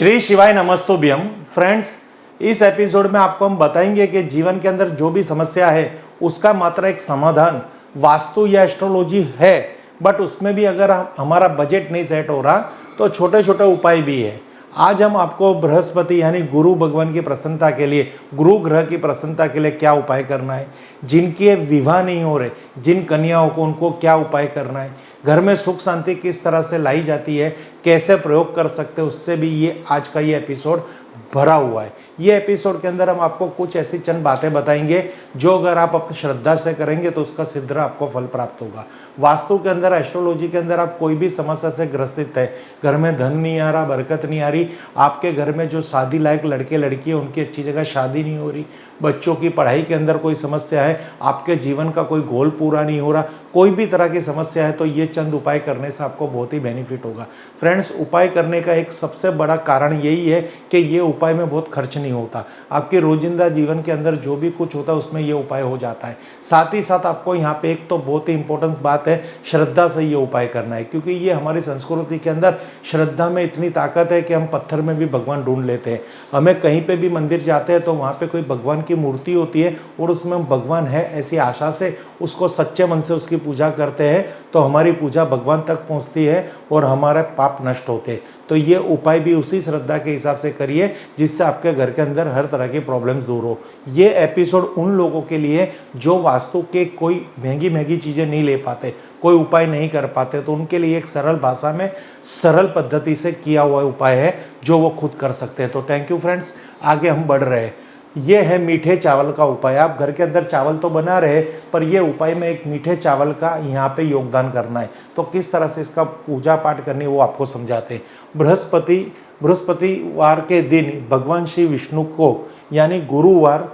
श्री शिवाय नमस्तुभ्यम। फ्रेंड्स, इस एपिसोड में आपको हम बताएंगे कि जीवन के अंदर जो भी समस्या है उसका मात्र एक समाधान वास्तु या एस्ट्रोलॉजी है, बट उसमें भी अगर हमारा बजट नहीं सेट हो रहा तो छोटे छोटे उपाय भी है। आज हम आपको बृहस्पति यानी गुरु भगवान की प्रसन्नता के लिए, गुरु ग्रह की प्रसन्नता के लिए क्या उपाय करना है, जिनके विवाह नहीं हो रहे, जिन कन्याओं को, उनको क्या उपाय करना है, घर में सुख शांति किस तरह से लाई जाती है, कैसे प्रयोग कर सकते हैं, उससे भी ये आज का ये एपिसोड भरा हुआ है। ये एपिसोड के अंदर हम आपको कुछ ऐसी चंद बातें बताएंगे जो अगर आप अपनी श्रद्धा से करेंगे तो उसका शीघ्र आपको फल प्राप्त होगा। वास्तु के अंदर, एस्ट्रोलॉजी के अंदर आप कोई भी समस्या से ग्रसित है, घर में धन नहीं आ रहा, बरकत नहीं आ रही, आपके घर में जो शादी लायक लड़के लड़की है उनकी अच्छी जगह शादी नहीं हो रही, बच्चों की पढ़ाई के अंदर कोई समस्या है, आपके जीवन का कोई गोल पूरा नहीं हो रहा, कोई भी तरह की समस्या है, तो ये चंद उपाय करने से आपको बहुत ही बेनिफिट होगा। फ्रेंड्स, उपाय करने का एक सबसे बड़ा कारण यही है कि ये उपाय में बहुत खर्च नहीं होता। आपके रोजिंदा जीवन के अंदर जो भी कुछ होता है उसमें ये उपाय हो जाता है। साथ ही साथ आपको यहाँ पे एक तो बहुत ही इंपॉर्टेंस बात है, श्रद्धा से ये उपाय करना है, क्योंकि ये हमारी संस्कृति के अंदर श्रद्धा में इतनी ताकत है कि हम पत्थर में भी भगवान ढूंढ लेते हैं। हमें कहीं पे भी मंदिर जाते हैं तो वहाँ पे कोई भगवान की मूर्ति होती है और उसमें भगवान है ऐसी आशा से उसको सच्चे मन से उसकी पूजा करते हैं, तो हमारी पूजा भगवान तक पहुँचती है और हमारे पाप नष्ट होते हैं। तो ये उपाय भी उसी श्रद्धा के हिसाब से करिए जिससे आपके घर के अंदर हर तरह की प्रॉब्लम्स दूर हो। ये एपिसोड उन लोगों के लिए जो वास्तु के कोई महंगी महंगी चीज़ें नहीं ले पाते, कोई उपाय नहीं कर पाते, तो उनके लिए एक सरल भाषा में सरल पद्धति से किया हुआ उपाय है जो वो खुद कर सकते हैं। तो थैंक यू फ्रेंड्स, आगे हम बढ़ रहे हैं। ये है मीठे चावल का उपाय। आप घर के अंदर चावल तो बना रहे, पर ये उपाय में एक मीठे चावल का यहाँ पे योगदान करना है। तो किस तरह से इसका पूजा पाठ करनी है वो आपको समझाते हैं। बृहस्पतिवार के दिन भगवान श्री विष्णु को यानी गुरुवार,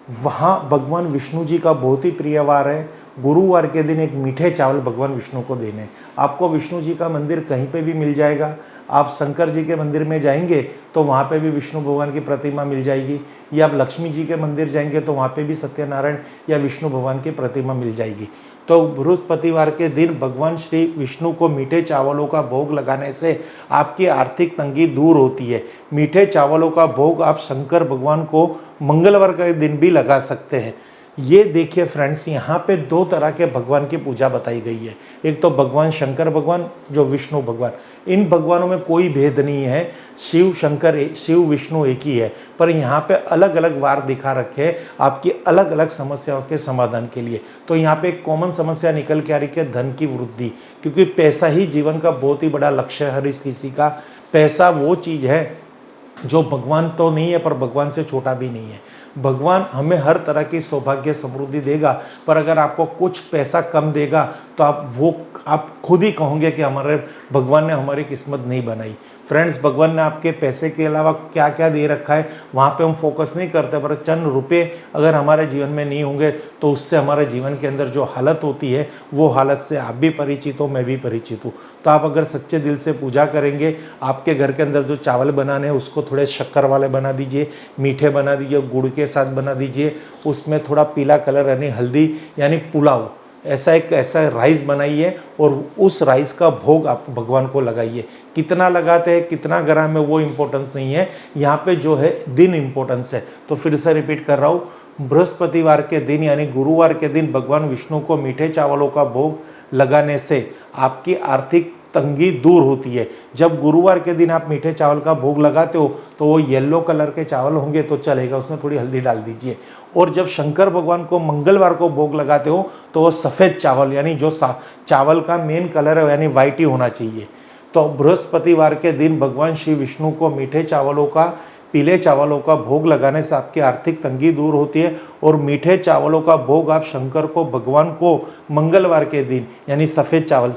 वहाँ भगवान विष्णु जी का बहुत ही प्रिय वार है। गुरुवार के दिन एक मीठे चावल भगवान विष्णु को देने। आपको विष्णु जी का मंदिर कहीं पे भी मिल जाएगा। आप शंकर जी के मंदिर में जाएंगे तो वहाँ पे भी विष्णु भगवान की प्रतिमा मिल जाएगी, या आप लक्ष्मी जी के मंदिर जाएंगे तो वहाँ पे भी सत्यनारायण या विष्णु भगवान की प्रतिमा मिल जाएगी। तो बृहस्पतिवार के दिन भगवान श्री विष्णु को मीठे चावलों का भोग लगाने से आपकी आर्थिक तंगी दूर होती है। मीठे चावलों का भोग आप शंकर भगवान को मंगलवार के दिन भी लगा सकते हैं। ये देखिए फ्रेंड्स, यहाँ पे दो तरह के भगवान की पूजा बताई गई है। एक तो भगवान शंकर भगवान, जो विष्णु भगवान, इन भगवानों में कोई भेद नहीं है। शिव शंकर, शिव विष्णु एक ही है, पर यहाँ पे अलग अलग वार दिखा रखे हैं आपकी अलग अलग समस्याओं के समाधान के लिए। तो यहाँ पे एक कॉमन समस्या निकल के आ रही है, धन की वृद्धि, क्योंकि पैसा ही जीवन का बहुत ही बड़ा लक्ष्य है हर किसी का। पैसा वो चीज़ है जो भगवान तो नहीं है पर भगवान से छोटा भी नहीं है। भगवान हमें हर तरह की सौभाग्य समृद्धि देगा, पर अगर आपको कुछ पैसा कम देगा तो आप खुद ही कहोगे कि हमारे भगवान ने हमारी किस्मत नहीं बनाई। फ्रेंड्स, भगवान ने आपके पैसे के अलावा क्या क्या दे रखा है वहाँ पे हम फोकस नहीं करते, पर चंद रुपए अगर हमारे जीवन में नहीं होंगे तो उससे हमारे जीवन के अंदर जो हालत होती है वो हालत से आप भी परिचित हो, मैं भी परिचित हूँ। तो आप अगर सच्चे दिल से पूजा करेंगे, आपके घर के अंदर जो चावल बनाने हैं उसको थोड़े शक्कर वाले बना दीजिए, मीठे बना दीजिए, गुड़ के साथ बना दीजिए, उसमें थोड़ा पीला कलर यानी हल्दी यानी पुलाव, ऐसा राइस बनाइए और उस राइस का भोग आप भगवान को लगाइए। कितना लगाते हैं, कितना ग्राम है, वो इम्पोर्टेंस नहीं है, यहाँ पे जो है दिन इम्पोर्टेंस है। तो फिर से रिपीट कर रहा हूँ, बृहस्पतिवार के दिन यानी गुरुवार के दिन भगवान विष्णु को मीठे चावलों का भोग लगाने से आपकी आर्थिक तंगी दूर होती है। जब गुरुवार के दिन आप मीठे चावल का भोग लगाते हो तो वो येलो कलर के चावल होंगे तो चलेगा, उसमें थोड़ी हल्दी डाल दीजिए। और जब शंकर भगवान को मंगलवार को भोग लगाते हो तो वो सफ़ेद चावल यानी जो चावल का मेन कलर है यानी वाइट ही होना चाहिए। तो बृहस्पतिवार के दिन भगवान श्री विष्णु को मीठे चावलों का, पीले चावलों का भोग लगाने से आपकी आर्थिक तंगी दूर होती है। और मीठे चावलों का भोग आप शंकर को, भगवान को मंगलवार के दिन यानी सफ़ेद चावल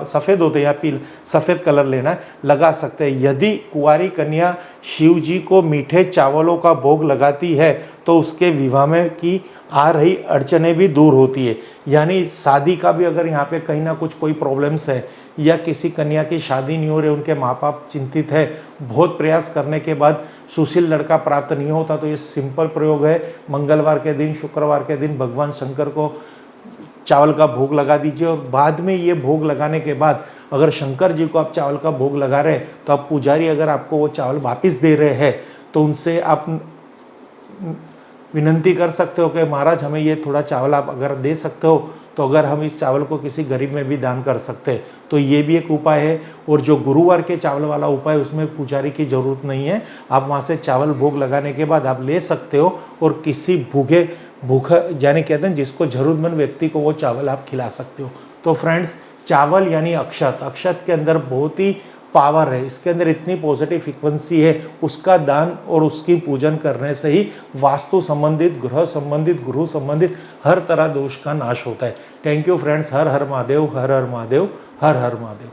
सफ़ेद होते हैं या सफ़ेद कलर लेना है, लगा सकते हैं। यदि कुंवारी कन्या शिव जी को मीठे चावलों का भोग लगाती है तो उसके विवाह में की आ रही अड़चनें भी दूर होती है। यानी शादी का भी अगर यहाँ पे कहीं ना कुछ कोई प्रॉब्लम्स है या किसी कन्या की शादी नहीं हो रही, उनके माँ बाप चिंतित है, बहुत प्रयास करने के बाद सुशील लड़का प्राप्त नहीं होता, तो ये सिंपल प्रयोग है। मंगलवार के दिन, शुक्रवार के दिन भगवान शंकर को चावल का भोग लगा दीजिए। और बाद में ये भोग लगाने के बाद अगर शंकर जी को आप चावल का भोग लगा रहे हैं तो आप पुजारी अगर आपको वो चावल वापस दे रहे हैं तो उनसे आप विनंती कर सकते हो कि महाराज हमें ये थोड़ा चावल आप अगर दे सकते हो तो अगर हम इस चावल को किसी गरीब में भी दान कर सकते हैं तो ये भी एक उपाय है। और जो गुरुवार के चावल वाला उपाय उसमें पुजारी की ज़रूरत नहीं है, आप वहाँ से चावल भोग लगाने के बाद आप ले सकते हो और किसी भूखा यानी कहते हैं जिसको जरूरतमंद व्यक्ति को वो चावल आप खिला सकते हो। तो फ्रेंड्स, चावल यानी अक्षत, अक्षत के अंदर बहुत ही पावर है, इसके अंदर इतनी पॉजिटिव फ्रिक्वेंसी है, उसका दान और उसकी पूजन करने से ही वास्तु संबंधित, ग्रह संबंधित, गुरु संबंधित हर तरह दोष का नाश होता है। Thank you friends. Her her Mahadev, her her Mahadev, her her Mahadev.